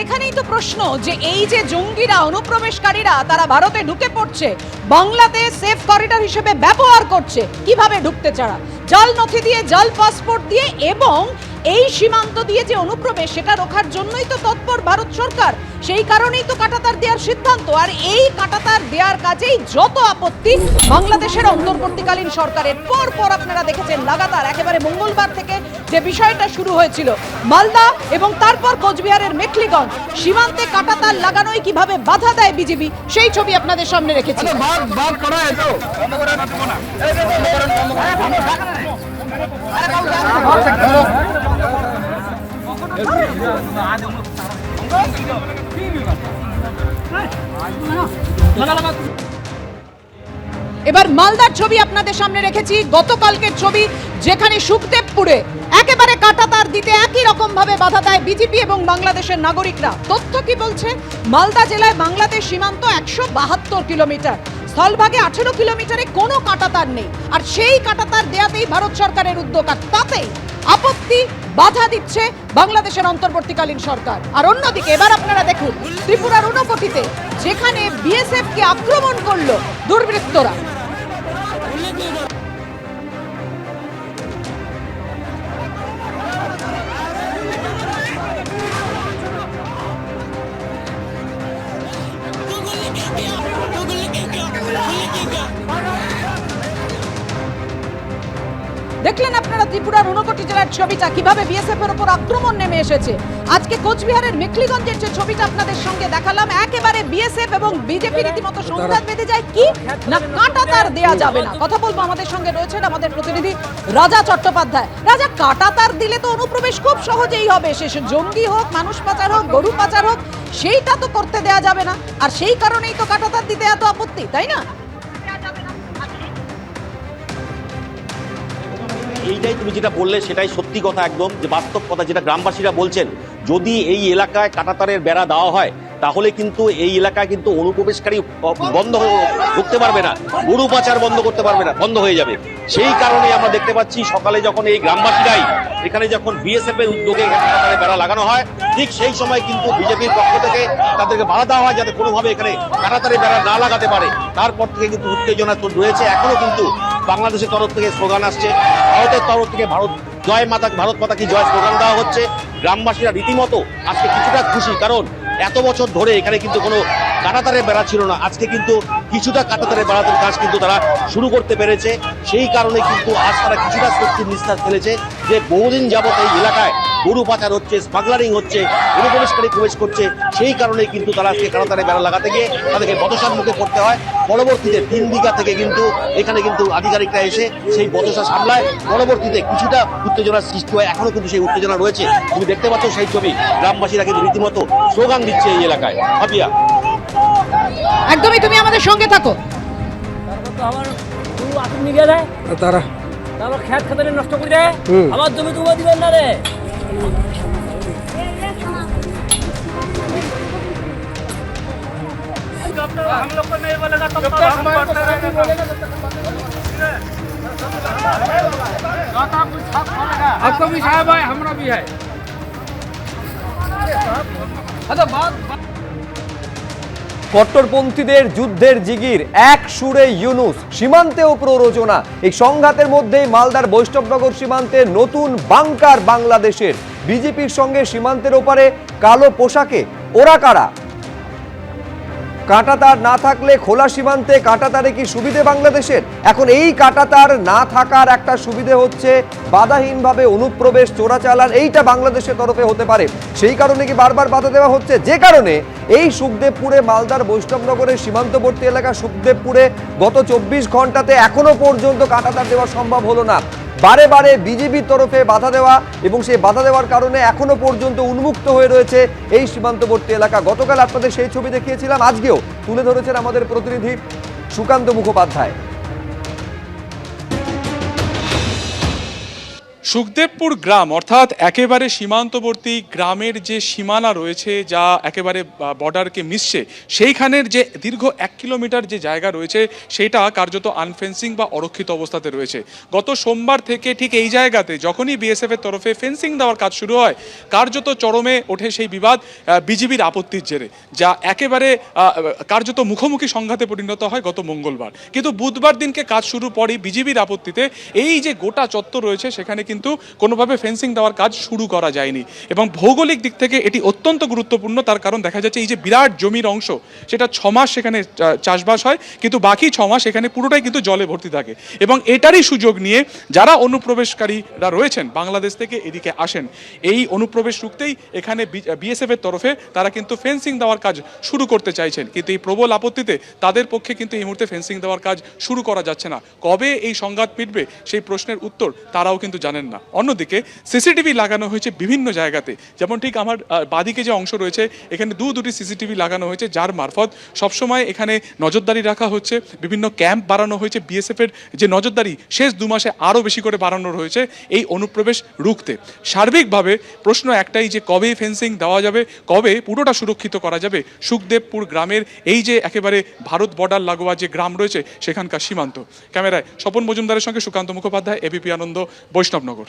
এখানেই তো প্রশ্ন যে এই যে জঙ্গিরা অনুপ্রবেশকারীরা তারা ভারতে ঢুকে পড়ছে, বাংলাদেশ সেফ করিডর হিসেবে ব্যবহার করছে, কিভাবে ঢুকতে চারা জাল নথি দিয়ে, জাল পাসপোর্ট দিয়ে, এবং এই সীমান্ত দিয়ে যে অনুপ্রবেশ সেটা রোখার জন্যই তো তৎপর ভারত সরকার। সেই কারণেই তো কাঁটাতার দেওয়ার সিদ্ধান্ত। আর এই কাঁটাতার দেওয়ার কাজেই যত আপত্তি বাংলাদেশের অন্তর্বর্তীকালীন সরকারের। পর আপনারা দেখেছেন লাগাতার একেবারে মঙ্গলবার থেকে যে বিষয়টা শুরু হয়েছিল মালদা এবং তারপর কোচবিহারের মেখলিগঞ্জ সীমান্তে কাঁটাতার লাগানোই কিভাবে বাধা দেয় বিজেপি, সেই ছবি আপনাদের সামনে রেখেছি। এবার মালদার ছবি আপনাদের সামনে রেখেছি, গতকালকের ছবি, যেখানে সুখদেবপুরে একেবারে কাঁটাতার দিতে একই রকম ভাবে বাধা দেয় বিজেপি এবং বাংলাদেশের নাগরিকরা। তথ্য কি বলছে? মালদা জেলায় বাংলাদেশ সীমান্ত 172 কিলোমিটার, স্থলভাগে 18 কিলোমিটারে কোনো কাঁটাতার নেই। আর সেই কাঁটাতার দেয়াতেই ভারত সরকারের উদ্যোগ, আর তাতেই আপত্তি, বাধা দিচ্ছে বাংলাদেশের অন্তর্বর্তীকালীন সরকার। আর অন্যদিকে এবার আপনারা দেখুন ত্রিপুরার ঊনকোটিতে যেখানে বিএসএফ কে আক্রমণ করলো দুর্বৃত্তরা। দেখলেন আপনারা ত্রিপুরার ঊনকোটি জেলার ছবিটা, কিভাবে বিএসএফ এর উপর আক্রমণ নেমে এসেছে। আজকে কোচবিহারের মেখলিগঞ্জের যে ছবিটা আপনাদের সঙ্গে দেখালাম, একেবারে বিএসএফ এবং বিজেপি রীতিমতো সংঘাত বেঁধে যায়। কি না, কাঁটাতার দেয়া যাবে না। কথা বলবো, আমাদের সঙ্গে রয়েছেন আমাদের প্রতিনিধি রাজা চট্টোপাধ্যায়। রাজা, কাঁটাতার দিলে তো অনুপ্রবেশ খুব সহজেই হবে, সে জঙ্গি হোক, মানুষ পাচার হোক, গরু পাচার হোক, সেইটা তো করতে দেয়া যাবে না। আর সেই কারণেই তো কাঁটাতার দিতে এত আপত্তি, তাই না? এইটাই তুমি যেটা বললে সেটাই সত্যি কথা, একদম যে বাস্তব কথা যেটা গ্রামবাসীরা বলছেন। যদি এই এলাকায় কাঁটাতারের বেড়া দেওয়া হয় তাহলে কিন্তু এই এলাকায় কিন্তু অনুপ্রবেশকারী বন্ধ ঢুকতে পারবে না, গরু পাচার বন্ধ করতে পারবে না, বন্ধ হয়ে যাবে। সেই কারণে আমরা দেখতে পাচ্ছি সকালে যখন এই গ্রামবাসীরাই এখানে যখন বিএসএফ এর উদ্যোগে কাঁটাতারের বেড়া লাগানো হয়, ঠিক সেই সময় কিন্তু বিজেপির পক্ষ থেকে তাদেরকে বাধা দেওয়া হয় যাতে কোনোভাবে এখানে কাঁটাতারের বেড়া না লাগাতে পারে। তারপর থেকে কিন্তু উত্তেজনা রয়েছে। এখনো কিন্তু বাংলাদেশের তরফ থেকে স্লোগান আসছে, ভারতের তরফ থেকে ভারত মাতা কি জয় স্লোগান দেওয়া হচ্ছে। গ্রামবাসীরা রীতিমতো আজকে কিছুটা খুশি, কারণ এত বছর ধরে এখানে কিন্তু কোনো কাঁটাতারের বেড়া ছিল না। আজকে কিন্তু কিছুটা কাঁটাতারের বেড়াতের কাজ কিন্তু তারা শুরু করতে পেরেছে। সেই কারণে কিন্তু আজ তারা কিছুটা স্বস্তির নিঃশ্বাস ফেলেছে যে বহুদিন যাবত এই এলাকায় গরু পাচার হচ্ছে, স্মাগলারিং হচ্ছে, অনুপ্রবেশকারী প্রবেশ করছে। সেই কারণে কিন্তু তারা আজকে কাঁটাতারে বেড়া লাগাতে গিয়ে তাদেরকে বচসার মুখে পড়তে হয়। পরবর্তীতে 3 বিঘা থেকে কিন্তু এখানে কিন্তু আধিকারিকরা এসে সেই বচসা সামলায়। পরবর্তীতে কিছুটা উত্তেজনার সৃষ্টি হয়, এখনো কিন্তু সেই উত্তেজনা রয়েছে। তুমি দেখতে পাচ্ছ সেই ছবি, গ্রামবাসীরা কিন্তু রীতিমতো স্লোগান দিচ্ছে এই এলাকায়। ভাবিয়া, একদমই, তুমি আমাদের সঙ্গে থাকো। আমার গরু আটক নিয়ে গেলে তারা আমার খেত খাতারে নষ্ট করে দেয়, আমার জমি তোমার দিবেন না রে। हम लोग को नहीं बोलेगा तो हम करते रहेंगे। आपको भी साहब है, हमरा भी है। কট্টরপন্থীদের যুদ্ধের জিগির, এক সুরে ইউনুস, সীমান্তেও প্ররোচনা। এই সংঘাতের মধ্যেই মালদার বৈষ্ণবনগর সীমান্তে নতুন বাংকার বাংলাদেশের। বিজেপির সঙ্গে সীমান্তের ওপারে কালো পোশাকে ওরা কারা? কাঁটাতার না থাকলে খোলা সীমান্তে কাঁটাতারে কি সুবিধে বাংলাদেশের? এখন এই কাঁটাতার না থাকার একটা সুবিধে হচ্ছে বাধাহীনভাবে অনুপ্রবেশ, চোরাচালান, এইটা বাংলাদেশের তরফে হতে পারে। সেই কারণে কি বারবার বাধা দেওয়া হচ্ছে, যে কারণে এই সুখদেবপুরে, মালদার বৈষ্ণবনগরের সীমান্তবর্তী এলাকা সুখদেবপুরে গত 24 ঘন্টাতে এখনো পর্যন্ত কাঁটাতার দেওয়া সম্ভব হলো না। বারে বারে বিজেপির তরফে বাধা দেওয়া, এবং সেই বাধা দেওয়ার কারণে এখনো পর্যন্ত উন্মুক্ত হয়ে রয়েছে এই সীমান্তবর্তী এলাকা। গতকাল আপনাদের সেই ছবি দেখিয়েছিলাম, আজকেও তুলে ধরেছেন আমাদের প্রতিনিধি সুকান্ত মুখোপাধ্যায়। সুখদেবপুর গ্রাম অর্থাৎ একেবারে সীমান্তবর্তী গ্রামের যে সীমানা রয়েছে, যা একেবারে বর্ডারকে মিশছে, সেইখানের যে দীর্ঘ 1 কিলোমিটার যে জায়গা রয়েছে সেটা কার্যত আনফেন্সিং বা অরক্ষিত অবস্থাতে রয়েছে। গত সোমবার থেকে ঠিক এই জায়গাতে যখনই বিএসএফ এর তরফে ফেন্সিং দেওয়ার কাজ শুরু হয়, কার্যত চরমে ওঠে সেই বিবাদ বিজিবির আপত্তির জেরে, যা একেবারে কার্যত মুখোমুখি সংঘাতে পরিণত হয় গত মঙ্গলবার। কিন্তু বুধবার দিনকে কাজ শুরু পরই বিজিবির আপত্তিতে এই যে গোটা চত্বর রয়েছে সেখানে কিন্তু কোনোভাবে ফেন্সিং দেওয়ার কাজ শুরু করা যায়নি। এবং ভৌগোলিক দিক থেকে এটি অত্যন্ত গুরুত্বপূর্ণ, তার কারণ দেখা যাচ্ছে এই যে বিরাট জমির অংশ, সেটা 6 মাস সেখানে চাষবাস হয়, কিন্তু বাকি 6 মাস এখানে পুরোটাই কিন্তু জলে ভর্তি থাকে। এবং এটারই সুযোগ নিয়ে যারা অনুপ্রবেশকারীরা রয়েছেন বাংলাদেশ থেকে এদিকে আসেন, এই অনুপ্রবেশ রুখতেই এখানে বিএসএফ এর তরফে তারা কিন্তু ফেন্সিং দেওয়ার কাজ শুরু করতে চাইছেন। কিন্তু এই প্রবল আপত্তিতে তাদের পক্ষে কিন্তু এই মুহূর্তে ফেন্সিং দেওয়ার কাজ শুরু করা যাচ্ছে না। কবে এই সংঘাত মিটবে সেই প্রশ্নের উত্তর তারাও কিন্তু জানেন না। অন্যদিকে সিসিটিভি লাগানো হয়েছে বিভিন্ন জায়গাতে, যেমন ঠিক আমার বাদিকে যে অংশ রয়েছে এখানে দুটি সিসিটিভি লাগানো হয়েছে, যার মারফত সবসময় এখানে নজরদারি রাখা হচ্ছে। বিভিন্ন ক্যাম্প বাড়ানো হয়েছে, বিএসএফ এর যে নজরদারি শেষ 2 মাসে আরও বেশি করে বাড়ানো হয়েছে এই অনুপ্রবেশ রুখতে। সার্বিকভাবে প্রশ্ন একটাই, যে কবে ফেন্সিং দেওয়া যাবে, কবে পুরোটা সুরক্ষিত করা যাবে সুখদেবপুর গ্রামের এই যে একেবারে ভারত বর্ডার লাগোয়া যে গ্রাম রয়েছে সেখানকার সীমান্ত। ক্যামেরায় স্বপন মজুমদারের সঙ্গে সুকান্ত মুখোপাধ্যায়, এবিপি আনন্দ, বৈষ্ণবনগর।